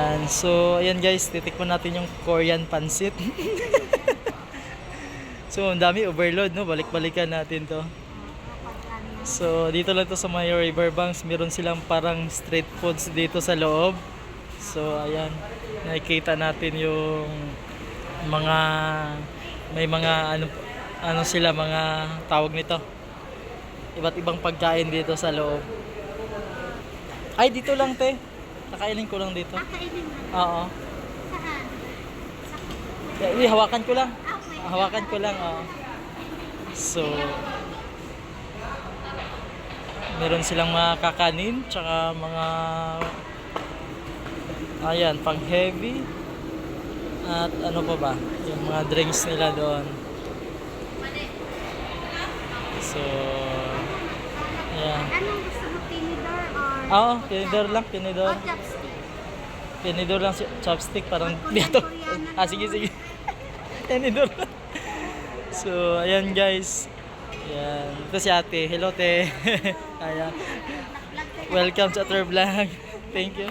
Ayan. So, ayan guys, titikman natin yung Korean pancit. So, ang dami, overload, no? Balik-balikan natin to. So, dito lang to sa may Riverbanks. Meron silang parang street foods dito sa loob. So, ayan. Nakikita natin yung mga, may mga, ano sila, mga tawag nito. Iba't ibang pagkain dito sa loob. Ay, dito lang, te. Nakainin ko lang dito. Kakainin mo. Oo. Saan? Hawakan ko lang. Okay. Hawakan ko lang, oo. So, meron silang mga kakanin, tsaka mga, ayan, pang heavy. At ano pa ba? Yung mga drinks nila doon. So, ayan. Anong gusto mo? Tinidor or? Oo, tinidor lang, tinidor. O chopstick? Tinidor lang, chopstick, parang Korean, dito. Koreanan Ah, sige, sige. Tinidor lang. So, ayan guys. Ayan. Ito si ate. Hello, te. Ayan. Welcome sa Other Vlog. Thank you.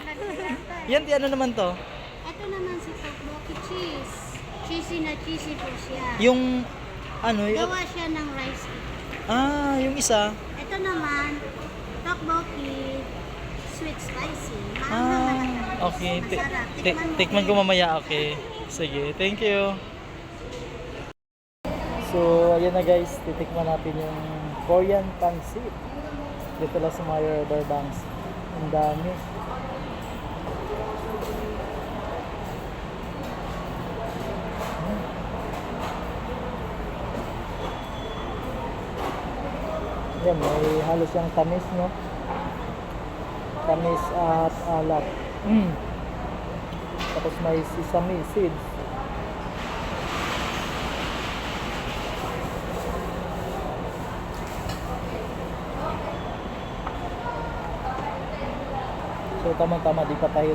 Yan, ano naman to? Ito naman si tteokbokki cheese. Cheesy na cheesy po siya. Yung, ano, Gawa siya ng rice cake. yung isa. Ito naman, tteokbokki sweet spicy. Okay. Masarap. Tikman ko mamaya. Okay. Sige, thank you. So, ayan na guys. Titikman natin yung Korean pancit. Dito lang sa mga Riverbanks. Ang dami. Yan, may halos yung tamis, no? Tamis at alat. Tapos may sesame seeds. So tama-tama, di pa tayo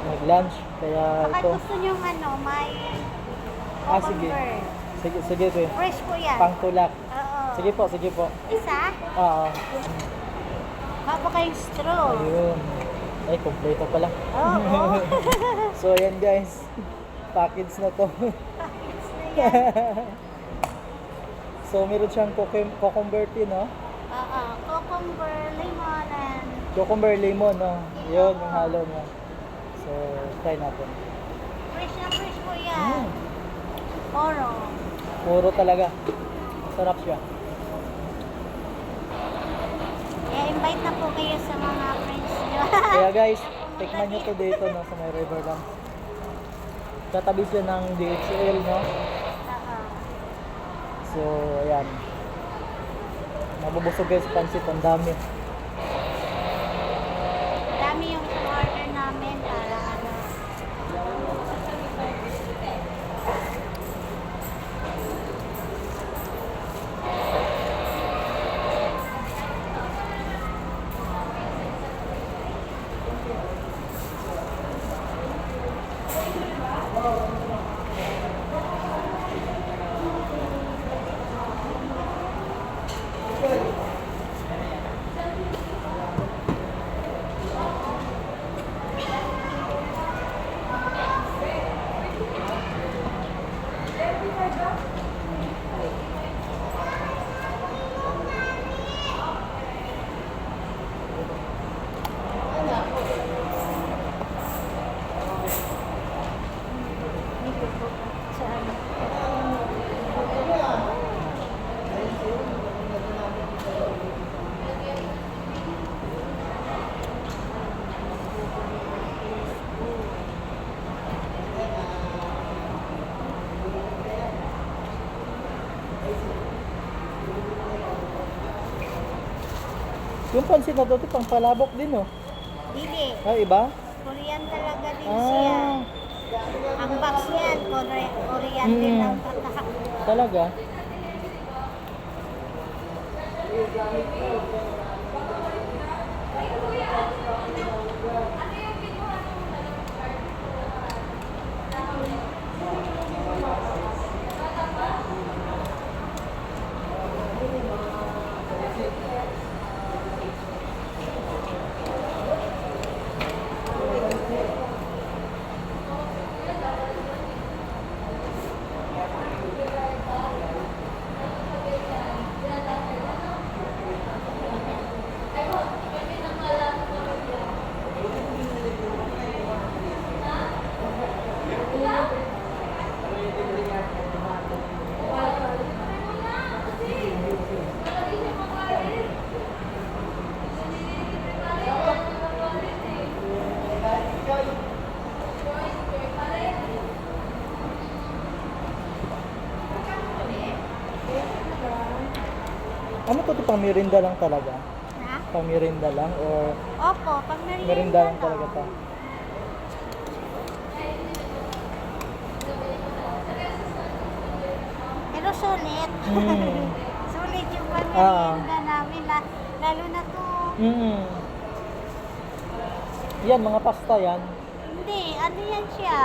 nag-lunch. Kaya Baka ito. gusto nyo may Sige. cucumber. Sige po. Fresh po yan. Pangtulak. Oo. Sige po. Isa? Oo. Baka po kayong straw. Ayun. Ay, kompleto pala. Oo. So ayan guys. Package na to. Packets na yan. So meron siyang cucumber tea, no? Oo. Cucumber, lemon, and Cucumber lemon, no? Yun, yung halo niya. So, try natin. fresh na fresh po yan. Oro. Puro talaga. Sarap siya. I-invite na po kayo sa mga friends nyo. Kaya guys, tikman nyo to dito, no? Sa may Riverbanks. Katabi siya ng DHL, no? Oo. So, ayan. Mabubusog guys, pansit. Ang dami. Dami yung order namin para ano. Yung pansit na to, pang palabok din, no? Dili. Iba? Korean talaga din siya. Ang box niyan, Korean din ang patak. Talaga? pang merinda lang talaga? Na? Pang merinda lang or Opo, pag merinda merienda lang talaga to? Pero sulit. Mm. Sulit yung Ah. pamerienda namin. Lalo na to. Mm. Yan, mga pasta yan. Hindi, ano yan siya?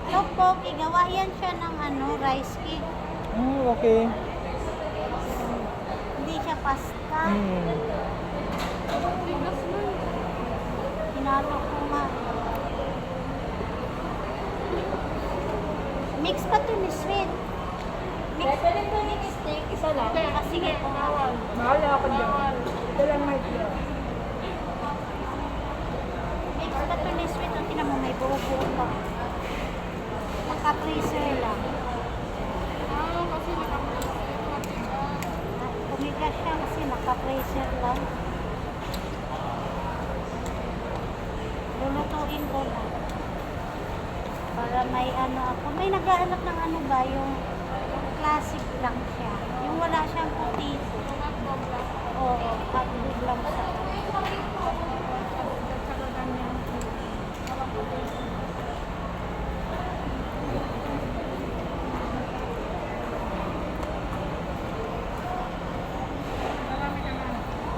Tteokbokki, gawa yan siya ng rice cake. Okay. Hindi siya pasta. Mm. Hinalo ko nga. Mix pa to ni sweet. Mix pa rin to ni steak. Isa lang. Sige po. Mahal ako dyan. Ito lang may tiyo. Mix pa to ni sweet. Ang tinan mo, may buo-buo pa. Naka-freezer lang. Kasi Pumigas siya kasi naka-freezer lang. Lulutuin ko na. Para may ako. May naghahanap ng ba, yung classic lang siya. Yung wala siyang potato. Oo, hotdog lang siya.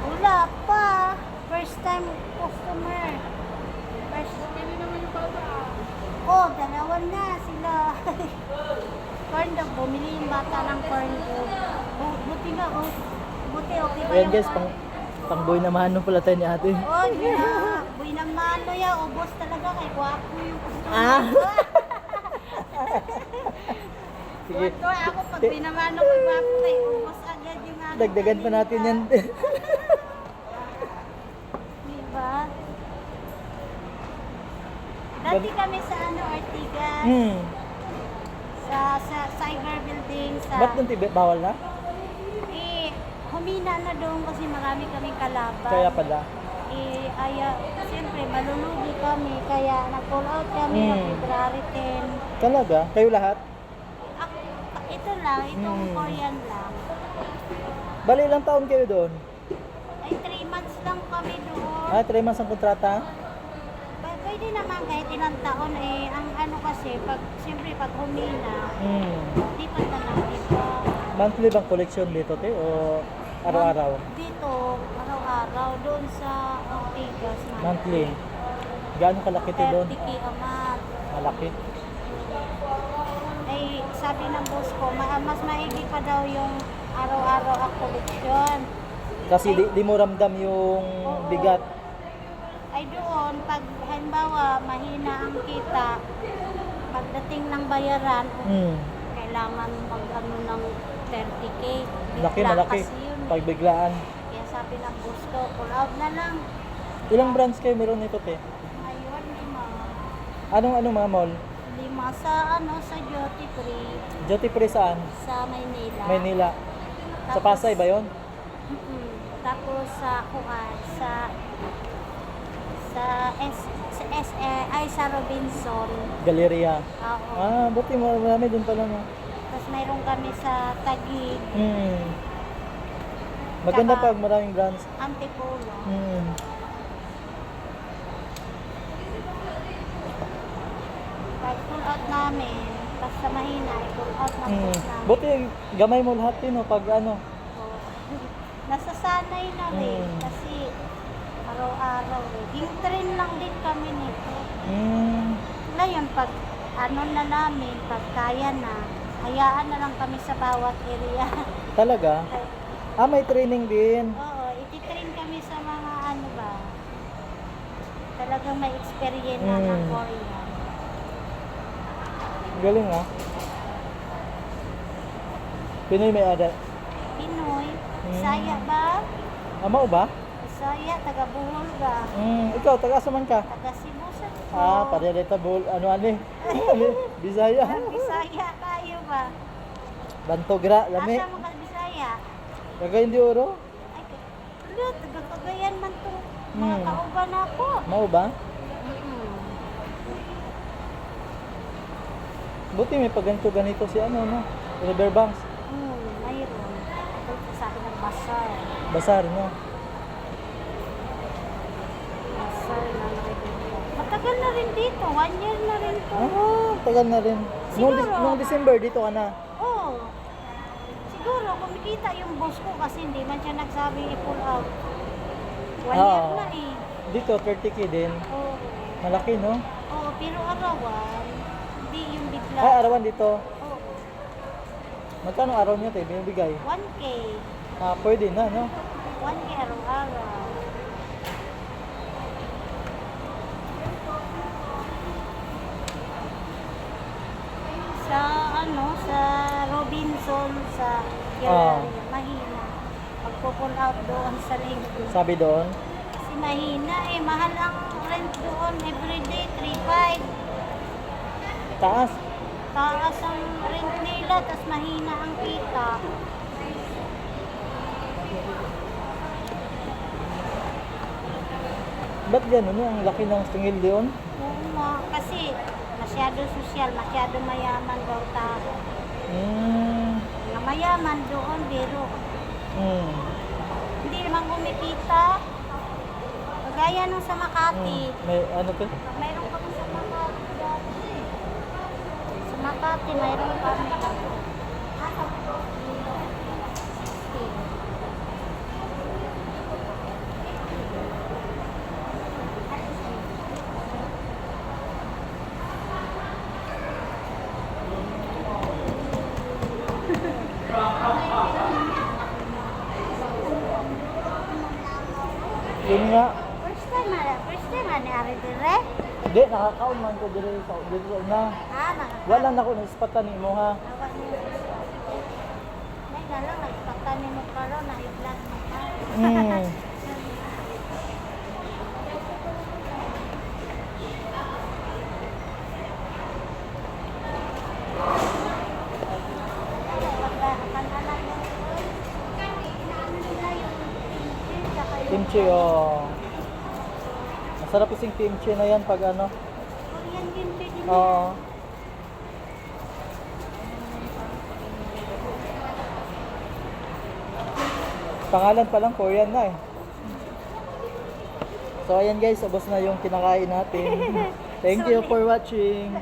Wala pa. First time customer. Oh, dalawa na sila. Corn dog. Bumili yung bata ng corn dog. Buti nga, oh. Buti, okay ba Ayan yung guys, corn? pang boy na mano pala tayo ni ate. Oh, yun na. Buy ng mano ya. Ubos talaga kay Guwapo yung customer. Ah. Sige. Tuwa ako pag binamano kay Guwapo kay ubos agad yung Dagdagan pa natin yan. Diba? Dati kami sa Ortigas. Hmm. Sa cyber building. Ba't nung bawal na? Humina na doon kasi marami kaming kalaban. Kaya pala. Siyempre, malulugi kami. Kaya nag-pull out kami ng February 10. Talaga? Kayo lahat? Ito lang, itong Hmm. Korean lang. Bali, ilang taon kayo doon? Ay, 3 months lang kami doon. 3 months ang kontrata? Pwede naman kahit ilang taon ang kasi, siyempre pag humina, Hmm. lipat na lang dito. Monthly bang collection dito, te? O araw-araw? Dito, araw-araw, doon sa Ortigas. Monthly. Gaano kalaki te doon? 30K a month. Malaki. Sabi ng boss ko, mas maigi pa daw yung araw-araw ang koleksyon. Kasi di mo ramdam yung bigat. Ay doon, pag halimbawa mahina ang kita, pagdating ng bayaran, Hmm. kailangan ng 30K. Laki, Bigla malaki. kasi yun. Pagbiglaan. Kaya sabi ng boss ko, pull out na lang. Ilang branch kayo meron nito, te? Ngayon, 5. Anong mga mall? 5 sa sa duty free Duty free saan? sa Maynila. Maynila. Sa Tapos- Pasay ba yun? Tapos sa Kuan, sa sa Robinson. Galeria. Oo. Buti marami doon pala, no? Tapos mayroon kami sa Taguig, Hmm. Maganda Tsaka- pag maraming branch. Antipolo. Hmm. Pag pull out namin, basta mahina, pull out na Hmm. namin. Buti gamay mo lahat din, no? Pag ano. Oo. Nasasanay na rin Hmm. kasi araw-araw Yung train lang din kami nito. Hmm. Ngayon, pag na namin, pag kaya na, hayaan na lang kami sa bawat area. Talaga? May training din. Oo, ititrain kami sa mga ba, talagang may experience na ng Hmm. Korean. Galing, ah. Pinoy may ada. Pinoy, Bisaya ba? Mao ba? Bisaya, taga Bohol ba? Ikaw, taga man ka? Taga Cebu sa Padereta Bol, ano Bisaya. Bisaya kayo ba? Bantogra, lami. Asa mo ka Bisaya? Taga hindi oro. Ay, taga Cagayan man to. Mga kauban ako. Mao ba? Mm-mm. Buti may pagganito ganito si no? Riverbanks. Mayroon. Bazaar. Bazaar, no? Bazaar ng Rebulto. Matagal na rin dito. 1 year na rin to. Ah, tagal na rin. Siguro. Nung December, dito ka na. Oo. Siguro, kumikita yung boss ko kasi hindi man siya nagsabing i-pull out. 1 year Oo. na eh. Dito, 30K din. Oo. Malaki, no? Oo, pero arawan, hindi yung bigla. Ay, arawan dito. Oo. Magkano araw niyo tayo binibigay? 1K. Ah, pwede na, no? 1K araw-araw. Sa sa Robinson, sa Galleria, mahina. Pagpo-pull out doon sa linggo. Sabi doon. Kasi mahina eh, mahal ang rent doon everyday, 3.5. Taas. Taas ang rent nila, tas mahina ang kita. Ba't gano'n, no? Ang laki ng singil doon. Oo nga, kasi masyado sosyal, masyado mayaman daw tao. Mga mayaman doon, pero Hmm. hindi naman kumikita. Kagaya nung sa Makati. May ano to? Mayroon kami sa Makati dati. Sa Makati, mayroon kami. Yun nga. First time ni Ari dire. Di, nakakaon man ko dito sa una. Wala na ako naispatan ni mo, ha? May galang nagpatanin mo karon na i-vlog mo pa. Hmm. Kimchi, oh. Masarap ising kimchi na yan pag ano. Korean kimchi din Oo. Pangalan pa lang Korean na eh. So ayan guys, ubos na yung kinakain natin. Thank you for watching.